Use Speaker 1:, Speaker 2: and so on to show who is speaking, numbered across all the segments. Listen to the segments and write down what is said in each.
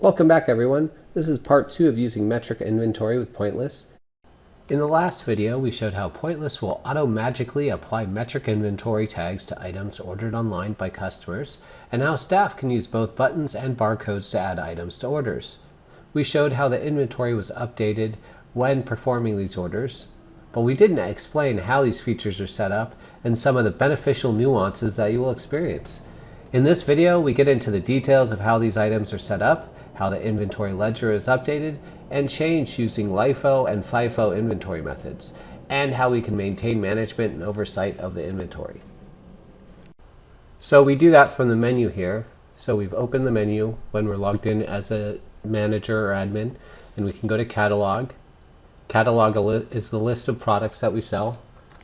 Speaker 1: Welcome back, everyone. This is part 2 of using metric inventory with Pointless. In the last video, we showed how Pointless will auto-magically apply metric inventory tags to items ordered online by customers, and how staff can use both buttons and barcodes to add items to orders. We showed how the inventory was updated when performing these orders, but we didn't explain how these features are set up and some of the beneficial nuances that you will experience. In this video, we get into the details of how these items are set up, how the inventory ledger is updated and changed using LIFO and FIFO inventory methods, and how we can maintain management and oversight of the inventory. So we do that from the menu here. So we've opened the menu when we're logged in as a manager or admin, and we can go to Catalog. Catalog is the list of products that we sell.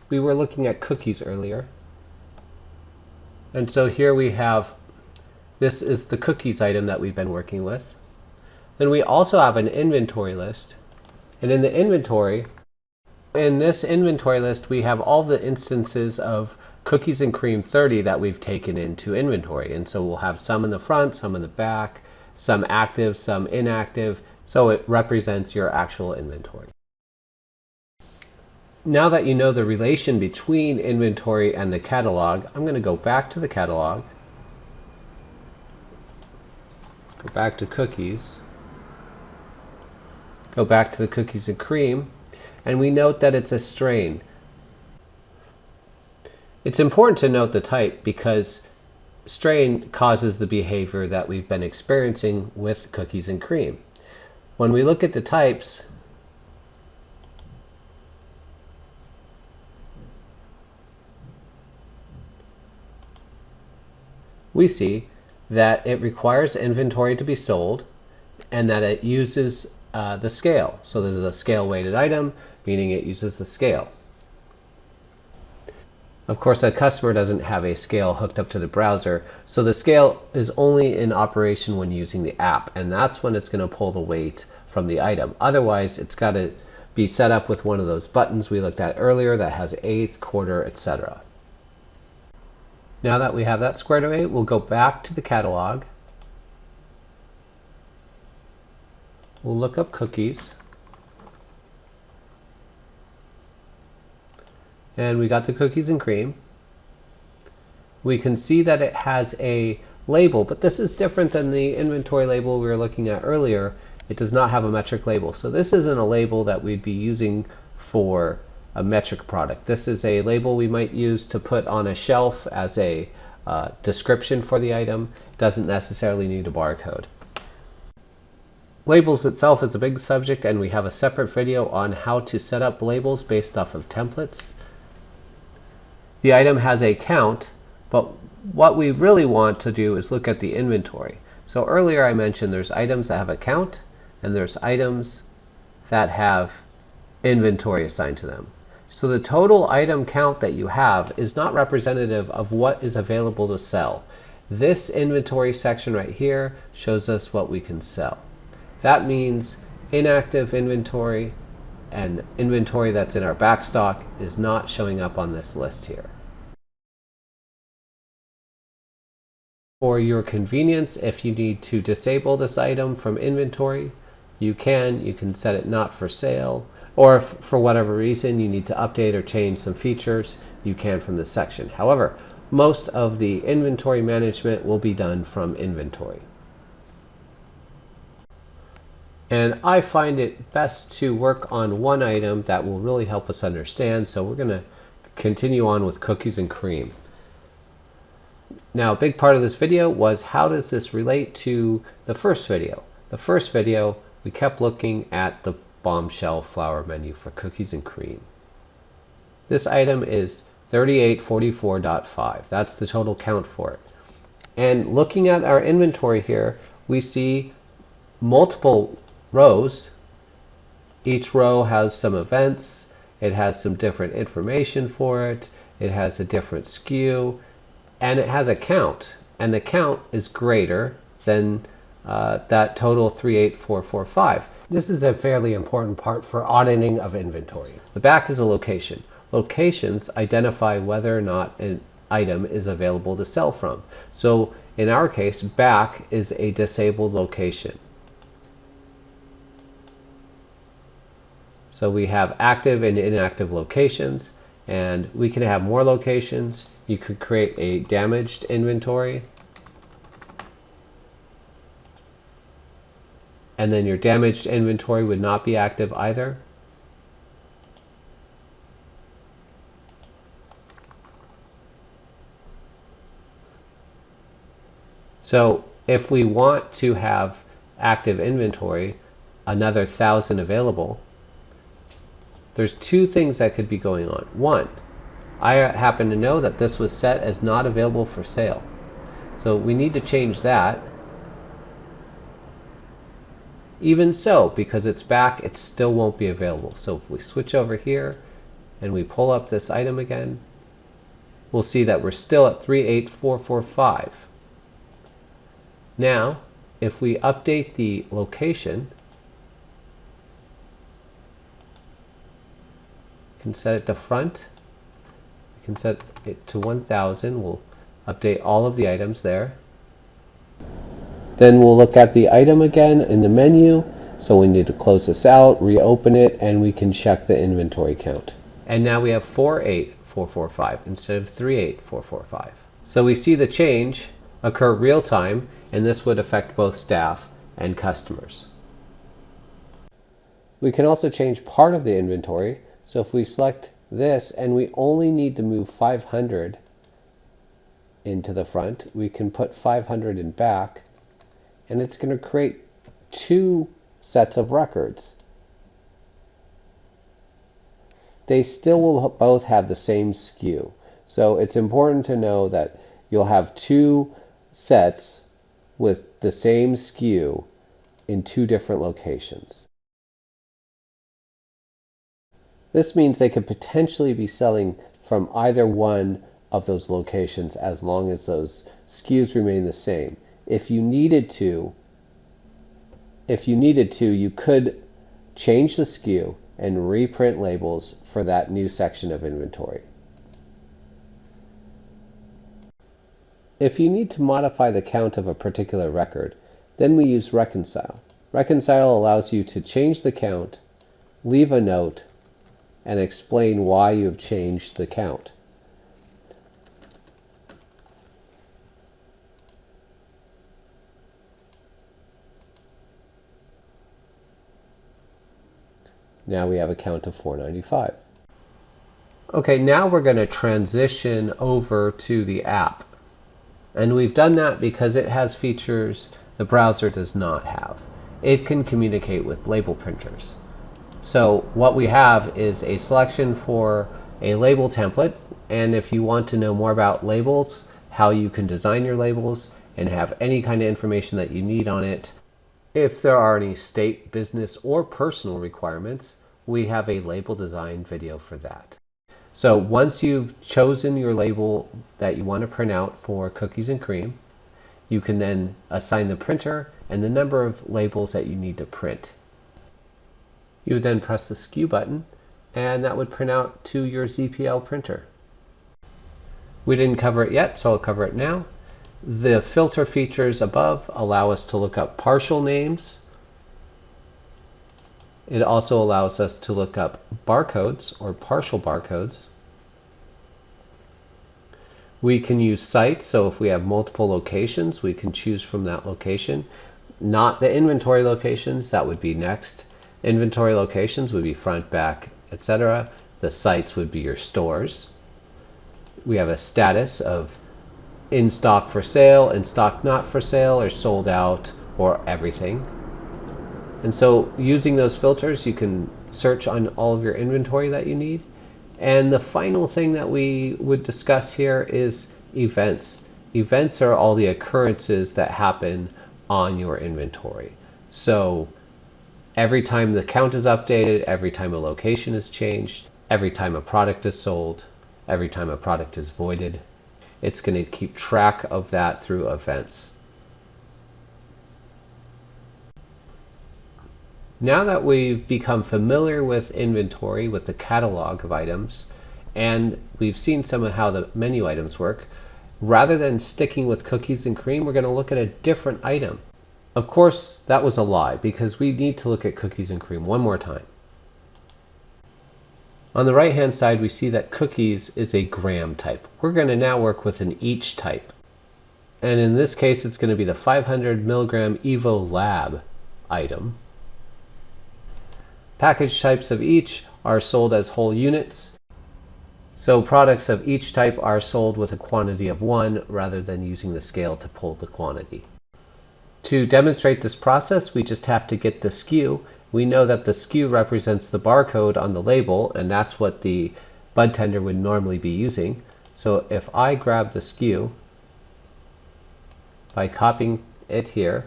Speaker 1: We were looking at cookies earlier. And so here we have, this is the cookies item that we've been working with. Then we also have an inventory list, and in this inventory list we have all the instances of cookies and cream 30 that we've taken into inventory, and so we'll have some in the front, some in the back, some active, some inactive, so it represents your actual inventory. Now that you know the relation between inventory and the catalog, I'm going to go back to the catalog, go back to cookies, go back to the cookies and cream, and we note that it's a strain. It's important to note the type because strain causes the behavior that we've been experiencing with cookies and cream. When we look at the types, we see that it requires inventory to be sold and that it uses the scale. So this is a scale weighted item, meaning it uses the scale. Of course, a customer doesn't have a scale hooked up to the browser, so the scale is only in operation when using the app, and that's when it's going to pull the weight from the item. Otherwise, it's got to be set up with one of those buttons we looked at earlier that has eighth, quarter, etc. Now that we have that squared away, we'll go back to the catalog. We'll look up cookies, and we got the cookies and cream. We can see that it has a label, but this is different than the inventory label we were looking at earlier. It does not have a metric label, so this isn't a label that we'd be using for a metric product. This is a label we might use to put on a shelf as a description for the item. It doesn't necessarily need a barcode. Labels itself is a big subject, and we have a separate video on how to set up labels based off of templates. The item has a count, but what we really want to do is look at the inventory. So earlier I mentioned there's items that have a count, and there's items that have inventory assigned to them. So the total item count that you have is not representative of what is available to sell. This inventory section right here shows us what we can sell. That means inactive inventory and inventory that's in our backstock is not showing up on this list here. For your convenience, if you need to disable this item from inventory, you can set it not for sale, or if for whatever reason you need to update or change some features, you can from this section. However, most of the inventory management will be done from inventory. And I find it best to work on one item that will really help us understand, so we're going to continue on with cookies and cream. Now, a big part of this video was how does this relate to the first video? The first video, we kept looking at the bombshell flower menu for cookies and cream. This item is 3844.5. That's the total count for it. And looking at our inventory here, we see multiple rows. Each row has some events, it has some different information for it, it has a different SKU, and it has a count, and the count is greater than that total 38445. This is a fairly important part for auditing of inventory. The back is a location. Locations identify whether or not an item is available to sell from. So in our case, back is a disabled location. So we have active and inactive locations, and we can have more locations. You could create a damaged inventory, and then your damaged inventory would not be active either. So if we want to have active inventory, another 1,000 available, there's two things that could be going on. One, I happen to know that this was set as not available for sale. So we need to change that. Even so, because it's back, it still won't be available. So if we switch over here and we pull up this item again, we'll see that we're still at 38445. Now, if we update the location, we can set it to front. We can set it to 1000. We'll update all of the items there. Then we'll look at the item again in the menu. So we need to close this out, reopen it, and we can check the inventory count. And now we have 48445 instead of 38445. So we see the change occur real time, and this would affect both staff and customers. We can also change part of the inventory. So if we select this and we only need to move 500 into the front, we can put 500 in back, and it's going to create two sets of records. They still will both have the same SKU. So it's important to know that you'll have two sets with the same SKU in two different locations. This means they could potentially be selling from either one of those locations as long as those SKUs remain the same. If you needed to, you could change the SKU and reprint labels for that new section of inventory. If you need to modify the count of a particular record, then we use reconcile. Reconcile allows you to change the count, leave a note, and explain why you have changed the count. Now we have a count of 495. Okay, now we're going to transition over to the app. And we've done that because it has features the browser does not have. It can communicate with label printers. So what we have is a selection for a label template, and if you want to know more about labels, how you can design your labels, and have any kind of information that you need on it, if there are any state, business, or personal requirements, we have a label design video for that. So once you've chosen your label that you want to print out for cookies and cream, you can then assign the printer and the number of labels that you need to print. You would then press the SKU button, and that would print out to your ZPL printer. We didn't cover it yet, so I'll cover it now. The filter features above allow us to look up partial names. It also allows us to look up barcodes or partial barcodes. We can use sites, so if we have multiple locations, we can choose from that location. Not the inventory locations, that would be next. Inventory locations would be front, back, etc. The sites would be your stores. We have a status of in stock for sale, in stock not for sale, or sold out, or everything. And so using those filters, you can search on all of your inventory that you need. And the final thing that we would discuss here is events. Events are all the occurrences that happen on your inventory. So every time the count is updated, every time a location is changed, every time a product is sold, every time a product is voided, it's going to keep track of that through events. Now that we've become familiar with inventory, with the catalog of items, and we've seen some of how the menu items work, rather than sticking with cookies and cream, we're going to look at a different item. Of course, that was a lie, because we need to look at cookies and cream one more time. On the right hand side, we see that cookies is a gram type. We're going to now work with an each type. And in this case, it's going to be the 500 milligram Evo Lab item. Package types of each are sold as whole units. So products of each type are sold with a quantity of 1 rather than using the scale to pull the quantity. To demonstrate this process, we just have to get the SKU. We know that the SKU represents the barcode on the label, and that's what the bud tender would normally be using. So if I grab the SKU by copying it here,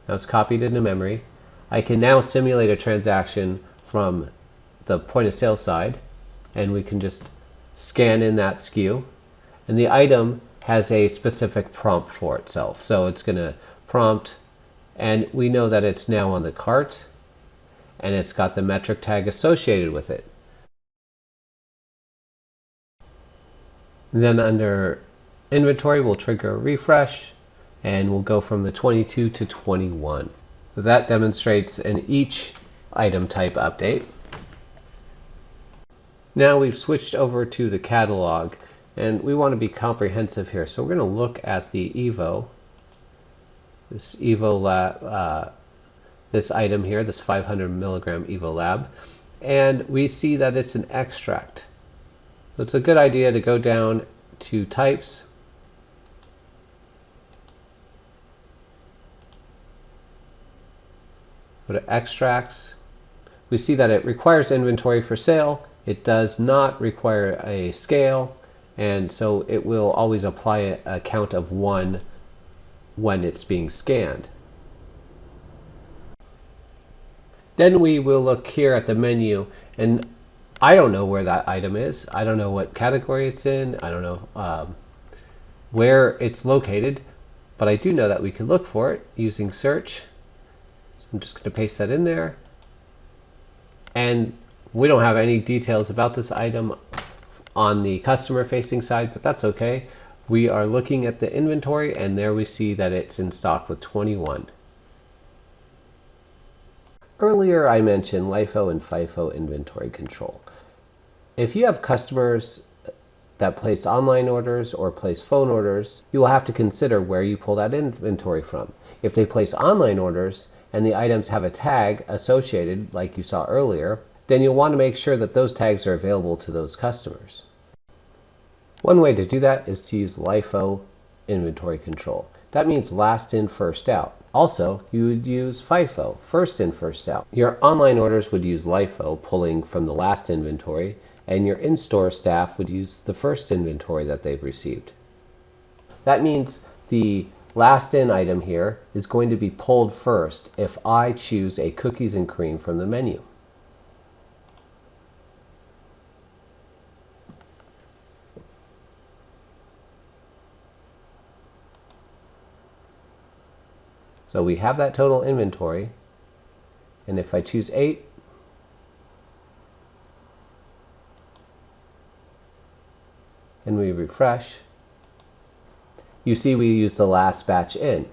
Speaker 1: now it's copied into memory, I can now simulate a transaction from the point of sale side, and we can just scan in that SKU, and the item has a specific prompt for itself. So it's going to prompt, and we know that it's now on the cart, and it's got the METRC tag associated with it. And then under inventory, we'll trigger a refresh, and we'll go from the 22 to 21. So that demonstrates an each item type update. Now we've switched over to the catalog, and we want to be comprehensive here. So we're going to look at the Evo, this Evo Lab, this item here, this 500 milligram Evo Lab, and we see that it's an extract. So it's a good idea to go down to types, go to extracts. We see that it requires inventory for sale. It does not require a scale, and so it will always apply a count of 1 when it's being scanned. Then we will look here at the menu, and I don't know where that item is. I don't know what category it's in. I don't know where it's located, but I do know that we can look for it using search. So I'm just going to paste that in there. And we don't have any details about this item on the customer facing side, but that's okay. We are looking at the inventory, and there we see that it's in stock with 21. Earlier I mentioned LIFO and FIFO inventory control. If you have customers that place online orders or place phone orders, you will have to consider where you pull that inventory from. If they place online orders and the items have a tag associated, like you saw earlier, then you'll want to make sure that those tags are available to those customers. One way to do that is to use LIFO inventory control. That means last in, first out. Also, you would use FIFO, first in, first out. Your online orders would use LIFO, pulling from the last inventory, and your in-store staff would use the first inventory that they've received. That means the last in item here is going to be pulled first if I choose a cookies and cream from the menu. So we have that total inventory, and if I choose 8, and we refresh, you see we use the last batch in.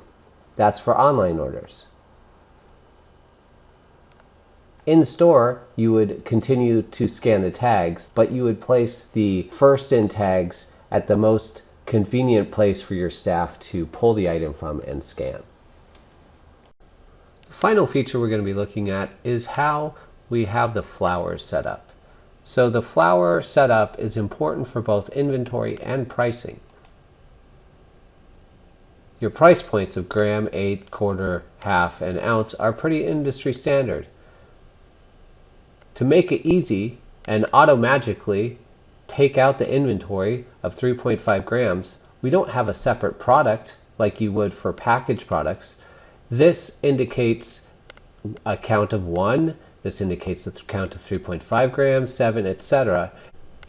Speaker 1: That's for online orders. In store, you would continue to scan the tags, but you would place the first in tags at the most convenient place for your staff to pull the item from and scan. The final feature we're going to be looking at is how we have the flowers set up. So the flower setup is important for both inventory and pricing. Your price points of gram, eighth, quarter, half, and ounce are pretty industry standard. To make it easy and auto-magically take out the inventory of 3.5 grams, we don't have a separate product like you would for packaged products. This indicates a count of 1. This indicates the count of 3.5 grams, 7, etc.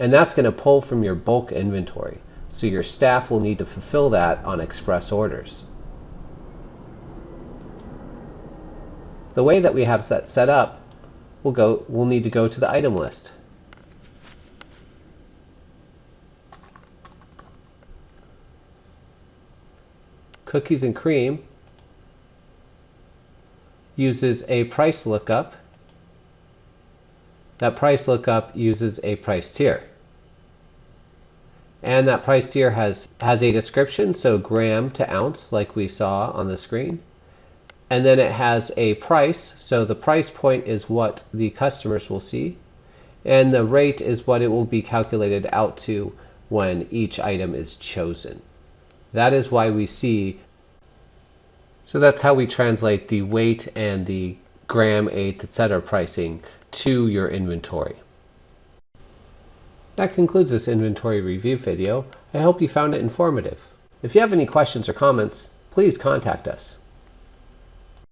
Speaker 1: And that's going to pull from your bulk inventory. So your staff will need to fulfill that on express orders. The way that we have that set up, we'll need to go to the item list. Cookies and cream uses a price lookup that price lookup uses a price tier. And that price tier has a description, so gram to ounce, like we saw on the screen. And then it has a price, so the price point is what the customers will see. And the rate is what it will be calculated out to when each item is chosen. That is why we see, so that's how we translate the weight and the gram, eighth, etc. pricing to your inventory. That concludes this inventory review video. I hope you found it informative. If you have any questions or comments, please contact us.